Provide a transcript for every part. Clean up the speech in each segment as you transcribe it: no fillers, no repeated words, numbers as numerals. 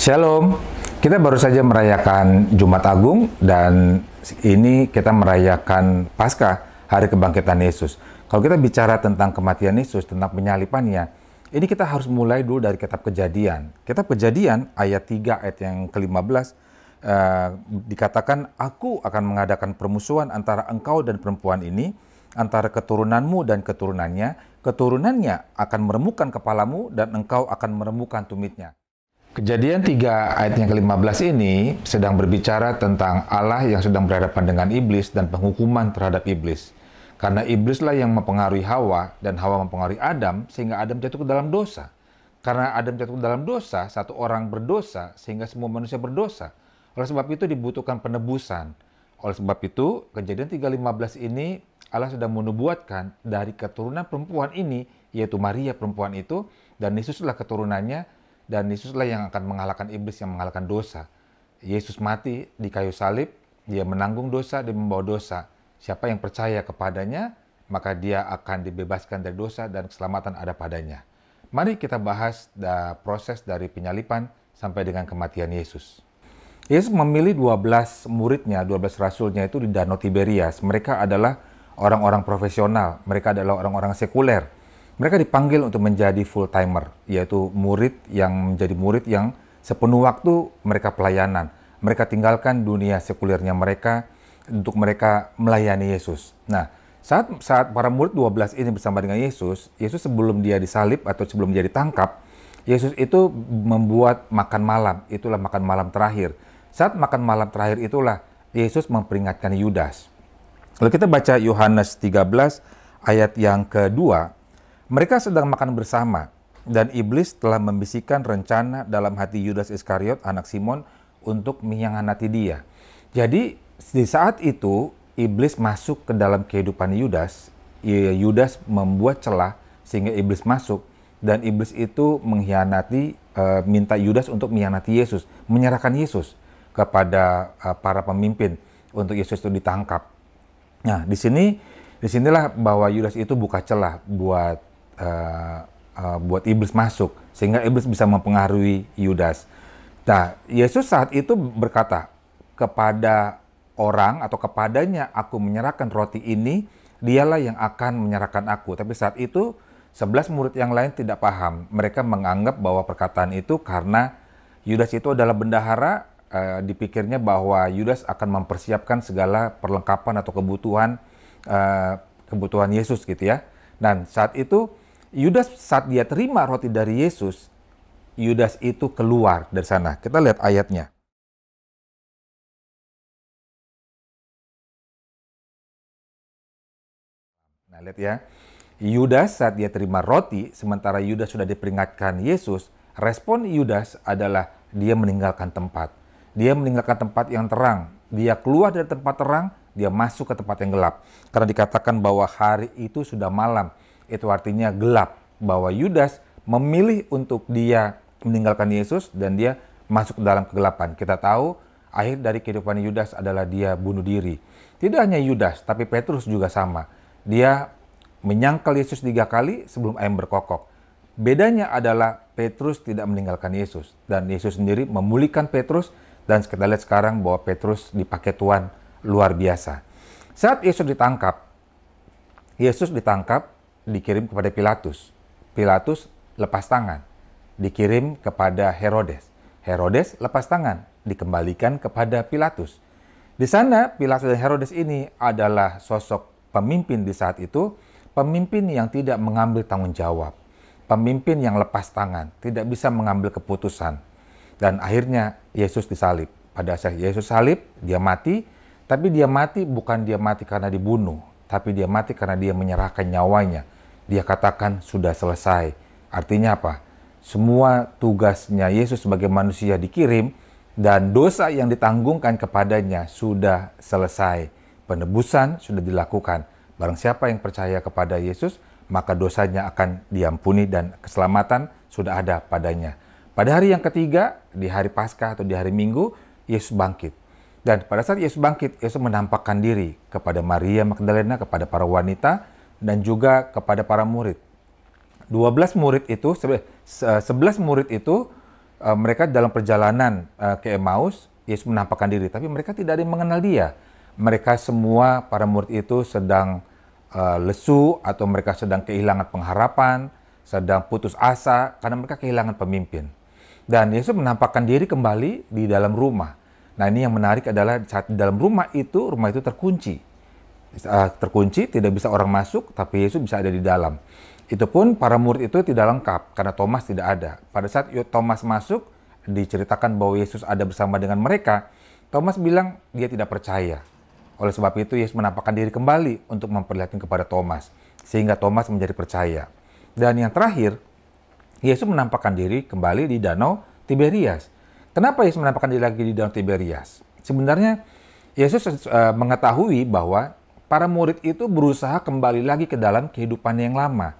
Shalom, kita baru saja merayakan Jumat Agung dan ini kita merayakan Paskah, Hari Kebangkitan Yesus. Kalau kita bicara tentang kematian Yesus, tentang penyalipannya, ini kita harus mulai dulu dari Kitab Kejadian. Kitab Kejadian ayat 3 ayat yang ke-15 dikatakan, "Aku akan mengadakan permusuhan antara engkau dan perempuan ini, antara keturunanmu dan keturunannya akan meremukkan kepalamu dan engkau akan meremukkan tumitnya." Kejadian 3 ayat yang ke-15 ini sedang berbicara tentang Allah yang sedang berhadapan dengan iblis dan penghukuman terhadap iblis. Karena iblislah yang mempengaruhi Hawa dan Hawa mempengaruhi Adam sehingga Adam jatuh ke dalam dosa. Karena Adam jatuh ke dalam dosa, satu orang berdosa sehingga semua manusia berdosa. Oleh sebab itu dibutuhkan penebusan. Oleh sebab itu Kejadian 3:15 ini Allah sedang menubuatkan dari keturunan perempuan ini, yaitu Maria perempuan itu, dan Yesuslah keturunannya. Dan Yesuslah yang akan mengalahkan iblis, yang mengalahkan dosa. Yesus mati di kayu salib, dia menanggung dosa, dia membawa dosa. Siapa yang percaya kepadanya, maka dia akan dibebaskan dari dosa dan keselamatan ada padanya. Mari kita bahas proses dari penyalipan sampai dengan kematian Yesus. Yesus memilih 12 muridnya, 12 rasulnya itu di Danau Tiberias. Mereka adalah orang-orang profesional, mereka adalah orang-orang sekuler. Mereka dipanggil untuk menjadi full-timer, yaitu menjadi murid yang sepenuh waktu mereka pelayanan. Mereka tinggalkan dunia sekulernya mereka untuk mereka melayani Yesus. Nah, saat para murid 12 ini bersama dengan Yesus sebelum dia disalib atau sebelum dia ditangkap, Yesus itu membuat makan malam, itulah makan malam terakhir. Saat makan malam terakhir itulah Yesus memperingatkan Yudas. Kalau kita baca Yohanes 13 ayat yang kedua, mereka sedang makan bersama, dan iblis telah membisikkan rencana dalam hati Yudas Iskariot, anak Simon, untuk mengkhianati dia. Jadi, di saat itu, iblis masuk ke dalam kehidupan Yudas. Yudas membuat celah sehingga iblis masuk, dan iblis itu minta Yudas untuk mengkhianati Yesus, menyerahkan Yesus kepada para pemimpin untuk Yesus itu ditangkap. Nah, disinilah bahwa Yudas itu buka celah buat iblis masuk, sehingga iblis bisa mempengaruhi Yudas. Nah, Yesus saat itu berkata kepada orang atau kepadanya, "Aku menyerahkan roti ini, dialah yang akan menyerahkan aku." Tapi saat itu 11 murid yang lain tidak paham. Mereka menganggap bahwa perkataan itu karena Yudas itu adalah bendahara, dipikirnya bahwa Yudas akan mempersiapkan segala perlengkapan atau kebutuhan Yesus gitu ya. Dan saat itu Yudas saat dia terima roti dari Yesus, Yudas itu keluar dari sana. Kita lihat ayatnya. Nah, lihat ya. Yudas saat dia terima roti, sementara Yudas sudah diperingatkan Yesus, respon Yudas adalah dia meninggalkan tempat. Dia meninggalkan tempat yang terang. Dia keluar dari tempat terang, dia masuk ke tempat yang gelap. Karena dikatakan bahwa hari itu sudah malam. Itu artinya gelap, bahwa Yudas memilih untuk dia meninggalkan Yesus dan dia masuk ke dalam kegelapan. Kita tahu akhir dari kehidupan Yudas adalah dia bunuh diri. Tidak hanya Yudas, tapi Petrus juga sama. Dia menyangkal Yesus 3 kali sebelum ayam berkokok. Bedanya adalah Petrus tidak meninggalkan Yesus, dan Yesus sendiri memulihkan Petrus, dan kita lihat sekarang bahwa Petrus dipakai Tuhan luar biasa. Saat Yesus ditangkap, dikirim kepada Pilatus. Pilatus lepas tangan, dikirim kepada Herodes. Herodes lepas tangan, dikembalikan kepada Pilatus. Di sana, Pilatus dan Herodes ini adalah sosok pemimpin di saat itu, pemimpin yang tidak mengambil tanggung jawab, pemimpin yang lepas tangan, tidak bisa mengambil keputusan. Dan akhirnya Yesus disalib. Pada saat Yesus salib, dia mati, tapi dia mati bukan dia mati karena dibunuh, tapi dia mati karena dia menyerahkan nyawanya. Dia katakan sudah selesai. Artinya apa? Semua tugasnya Yesus sebagai manusia dikirim dan dosa yang ditanggungkan kepadanya sudah selesai. Penebusan sudah dilakukan. Barang siapa yang percaya kepada Yesus, maka dosanya akan diampuni dan keselamatan sudah ada padanya. Pada hari yang ketiga, di hari Paskah atau di hari Minggu, Yesus bangkit. Dan pada saat Yesus bangkit, Yesus menampakkan diri kepada Maria Magdalena, kepada para wanita, dan juga kepada para murid. 11 murid itu mereka dalam perjalanan ke Emmaus, Yesus menampakkan diri, tapi mereka tidak ada yang mengenal dia. Mereka semua, para murid itu sedang lesu, atau mereka sedang kehilangan pengharapan, sedang putus asa, karena mereka kehilangan pemimpin. Dan Yesus menampakkan diri kembali di dalam rumah. Nah, ini yang menarik adalah saat di dalam rumah itu terkunci. Terkunci, tidak bisa orang masuk, tapi Yesus bisa ada di dalam. Itu pun para murid itu tidak lengkap, karena Thomas tidak ada. Pada saat Thomas masuk, diceritakan bahwa Yesus ada bersama dengan mereka, Thomas bilang dia tidak percaya. Oleh sebab itu, Yesus menampakkan diri kembali untuk memperlihatkan kepada Thomas, sehingga Thomas menjadi percaya. Dan yang terakhir, Yesus menampakkan diri kembali di Danau Tiberias. Kenapa Yesus menampakkan diri lagi di Danau Tiberias? Sebenarnya, Yesus mengetahui bahwa para murid itu berusaha kembali lagi ke dalam kehidupan yang lama.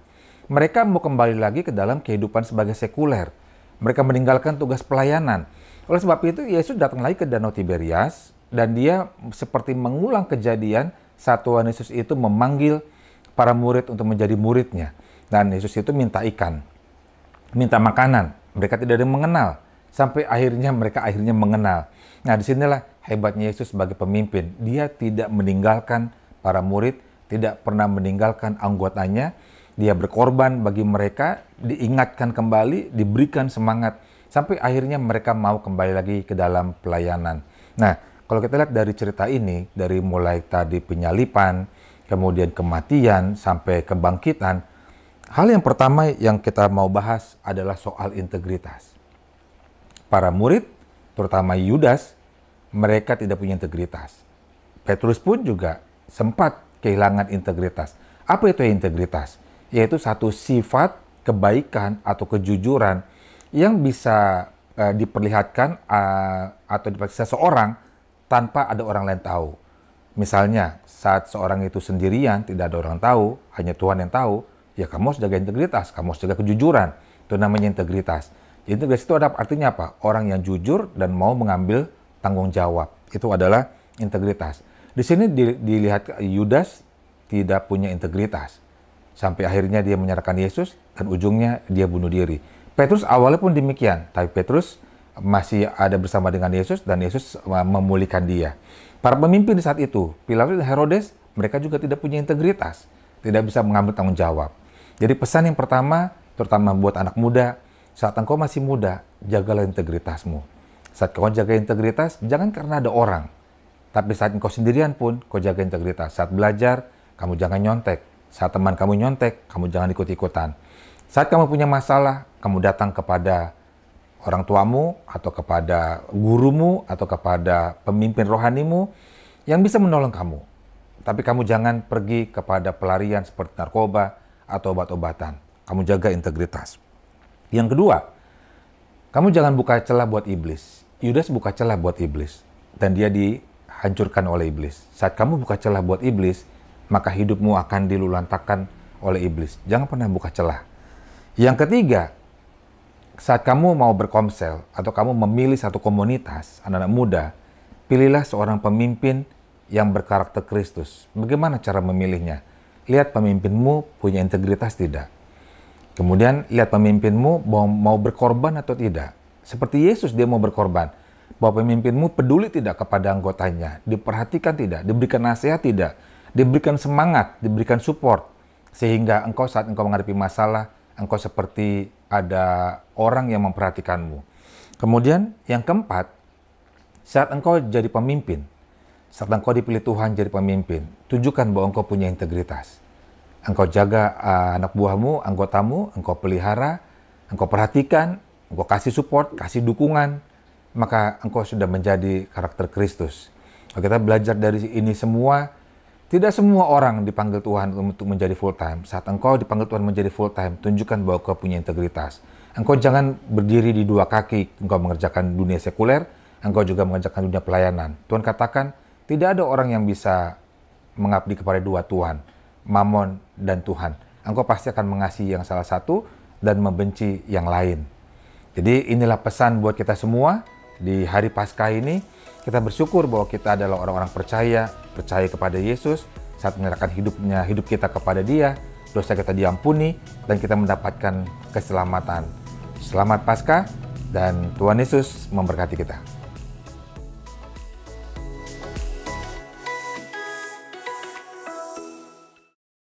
Mereka mau kembali lagi ke dalam kehidupan sebagai sekuler. Mereka meninggalkan tugas pelayanan. Oleh sebab itu, Yesus datang lagi ke Danau Tiberias, dan dia seperti mengulang kejadian saat Tuhan Yesus itu memanggil para murid untuk menjadi muridnya. Dan Yesus itu minta ikan, minta makanan. Mereka tidak ada yang mengenal. Sampai akhirnya mereka mengenal. Nah, disinilah hebatnya Yesus sebagai pemimpin. Dia tidak meninggalkan para murid, tidak pernah meninggalkan anggotanya. Dia berkorban bagi mereka, diingatkan kembali, diberikan semangat, sampai akhirnya mereka mau kembali lagi ke dalam pelayanan. Nah, kalau kita lihat dari cerita ini, dari mulai tadi penyalipan, kemudian kematian, sampai kebangkitan, hal yang pertama yang kita mau bahas adalah soal integritas. Para murid, terutama Yudas, mereka tidak punya integritas. Petrus pun juga sempat kehilangan integritas. Apa itu integritas? Yaitu satu sifat kebaikan atau kejujuran yang bisa diperlihatkan atau diperlihatkan seseorang tanpa ada orang lain tahu. Misalnya, saat seorang itu sendirian, tidak ada orang tahu, hanya Tuhan yang tahu, ya kamu harus jaga integritas, kamu harus jaga kejujuran. Itu namanya integritas. Integritas itu artinya apa? Orang yang jujur dan mau mengambil tanggung jawab. Itu adalah integritas. Di sini dilihat Yudas tidak punya integritas. Sampai akhirnya dia menyerahkan Yesus dan ujungnya dia bunuh diri. Petrus awalnya pun demikian, tapi Petrus masih ada bersama dengan Yesus dan Yesus memulihkan dia. Para pemimpin di saat itu, Pilatus dan Herodes, mereka juga tidak punya integritas, tidak bisa mengambil tanggung jawab. Jadi pesan yang pertama, terutama buat anak muda, saat engkau masih muda, jagalah integritasmu. Saat kau jaga integritas, jangan karena ada orang. Tapi saat engkau sendirian pun, kau jaga integritas. Saat belajar, kamu jangan nyontek. Saat teman kamu nyontek, kamu jangan ikut-ikutan. Saat kamu punya masalah, kamu datang kepada orang tuamu, atau kepada gurumu, atau kepada pemimpin rohanimu yang bisa menolong kamu. Tapi kamu jangan pergi kepada pelarian seperti narkoba atau obat-obatan. Kamu jaga integritas. Yang kedua, kamu jangan buka celah buat iblis. Yudas buka celah buat iblis, dan dia dihancurkan oleh iblis. Saat kamu buka celah buat iblis, maka hidupmu akan dilulantakkan oleh iblis. Jangan pernah buka celah. Yang ketiga, saat kamu mau berkomsel atau kamu memilih satu komunitas, anak-anak muda, pilihlah seorang pemimpin yang berkarakter Kristus. Bagaimana cara memilihnya? Lihat pemimpinmu punya integritas tidak. Kemudian lihat pemimpinmu mau berkorban atau tidak. Seperti Yesus, dia mau berkorban. Bahwa pemimpinmu peduli tidak kepada anggotanya, diperhatikan tidak, diberikan nasihat tidak, diberikan semangat, diberikan support, sehingga engkau saat engkau menghadapi masalah, engkau seperti ada orang yang memperhatikanmu. Kemudian yang keempat, saat engkau jadi pemimpin, saat engkau dipilih Tuhan jadi pemimpin, tunjukkan bahwa engkau punya integritas. Engkau jaga anak buahmu, anggotamu, engkau pelihara, engkau perhatikan, engkau kasih support, kasih dukungan, maka engkau sudah menjadi karakter Kristus. Kalau kita belajar dari ini semua, tidak semua orang dipanggil Tuhan untuk menjadi full time. Saat engkau dipanggil Tuhan menjadi full time, tunjukkan bahwa engkau punya integritas. Engkau jangan berdiri di dua kaki, engkau mengerjakan dunia sekuler, engkau juga mengerjakan dunia pelayanan. Tuhan katakan, tidak ada orang yang bisa mengabdi kepada dua Tuhan, Mammon dan Tuhan. Engkau pasti akan mengasihi yang salah satu dan membenci yang lain. Jadi inilah pesan buat kita semua di hari Paskah ini. Kita bersyukur bahwa kita adalah orang-orang percaya kepada Yesus. Saat menyerahkan hidup kita kepada Dia, dosa kita diampuni dan kita mendapatkan keselamatan. Selamat Paskah, Dan Tuhan Yesus memberkati kita.